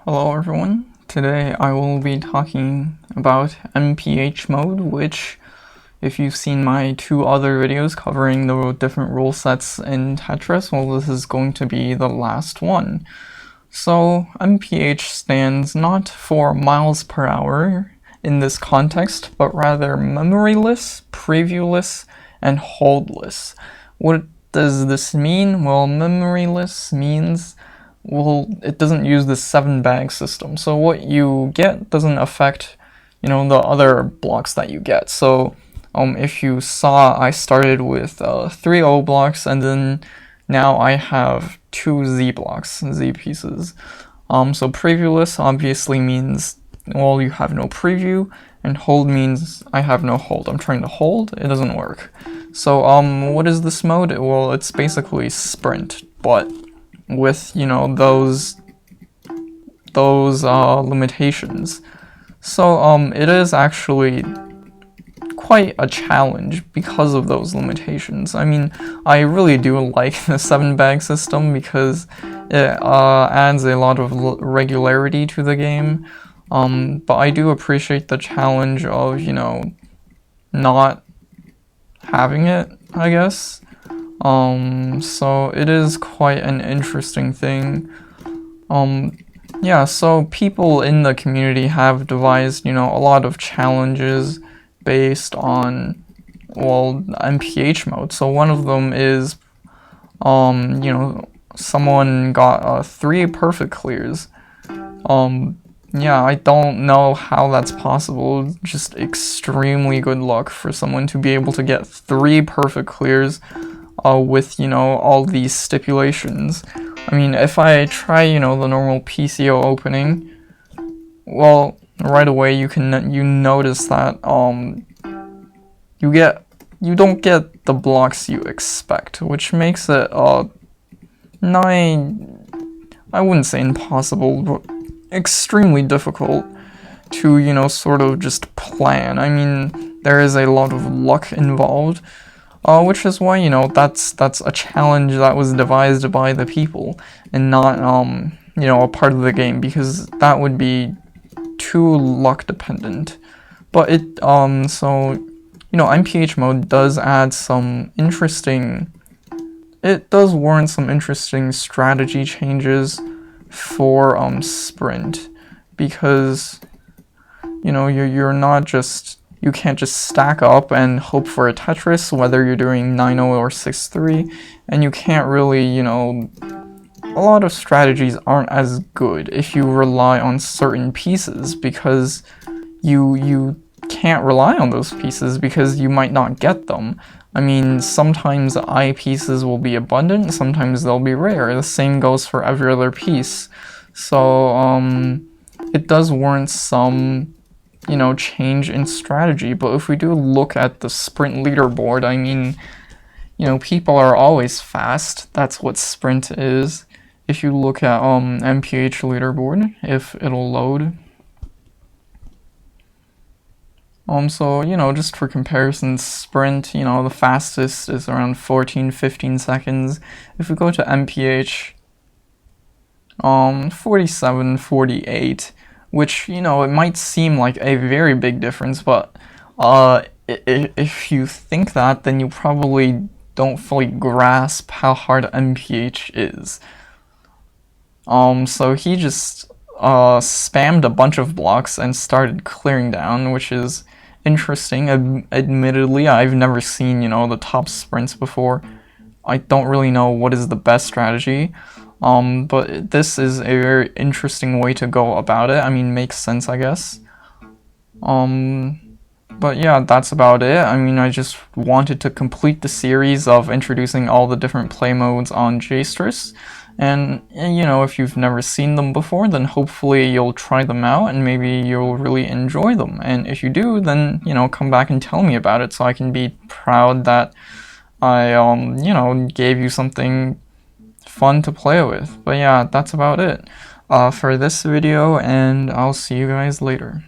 Hello everyone, today I will be talking about MPH mode, which, if you've seen my two other videos covering the different rule sets in Tetris, well, this is going to be the last one. So MPH stands not for miles per hour in this context, but rather memoryless, previewless, and holdless. What does this mean? Well, memoryless means it doesn't use the 7-bag system. So what you get doesn't affect, the other blocks that you get. So if you saw, I started with 3 O blocks, and then now I have 2 Z blocks, Z pieces. So previewless obviously means, well, you have no preview, and hold means I have no hold. I'm trying to hold, it doesn't work. So what is this mode? Well, it's basically sprint, but with those limitations. So it is actually quite a challenge because of those limitations. I mean, I really do like the 7-bag system because it adds a lot of regularity to the game, but I do appreciate the challenge of not having it, I guess. So it is quite an interesting thing. Yeah, so people in the community have devised, a lot of challenges based on, well, MPH mode. So one of them is, someone got 3 perfect clears. Yeah, I don't know how that's possible. Just extremely good luck for someone to be able to get 3 perfect clears with, all these stipulations. I mean, if I try, the normal PCO opening, well, right away you notice that you don't get the blocks you expect, which makes it I wouldn't say impossible, but extremely difficult to, sort of just plan. I mean, there is a lot of luck involved, which is why, that's a challenge that was devised by the people and not, a part of the game, because that would be too luck dependent. But MPH mode does add it does warrant some interesting strategy changes for sprint, because you can't just stack up and hope for a Tetris, whether you're doing 9-0 or 6-3, and you can't really, a lot of strategies aren't as good if you rely on certain pieces, because you can't rely on those pieces because you might not get them. I mean, sometimes I pieces will be abundant, sometimes they'll be rare. The same goes for every other piece. So, it does warrant some, change in strategy. But if we do look at the sprint leaderboard, I mean, people are always fast. That's what sprint is. If you look at MPH leaderboard, if it'll load. So, just for comparison, sprint, the fastest is around 14-15 seconds. If we go to MPH, 47-48, which, it might seem like a very big difference, but if you think that, then you probably don't fully grasp how hard MPH is. So he just spammed a bunch of blocks and started clearing down, which is interesting. Admittedly, I've never seen, the top sprints before. I don't really know what is the best strategy, but this is a very interesting way to go about it. I mean, makes sense, I guess. But yeah, that's about it. I mean, I just wanted to complete the series of introducing all the different play modes on Jstris. And, if you've never seen them before, then hopefully you'll try them out and maybe you'll really enjoy them. And if you do, then, come back and tell me about it so I can be proud that I, gave you something fun to play with. But yeah, that's about it for this video, and I'll see you guys later.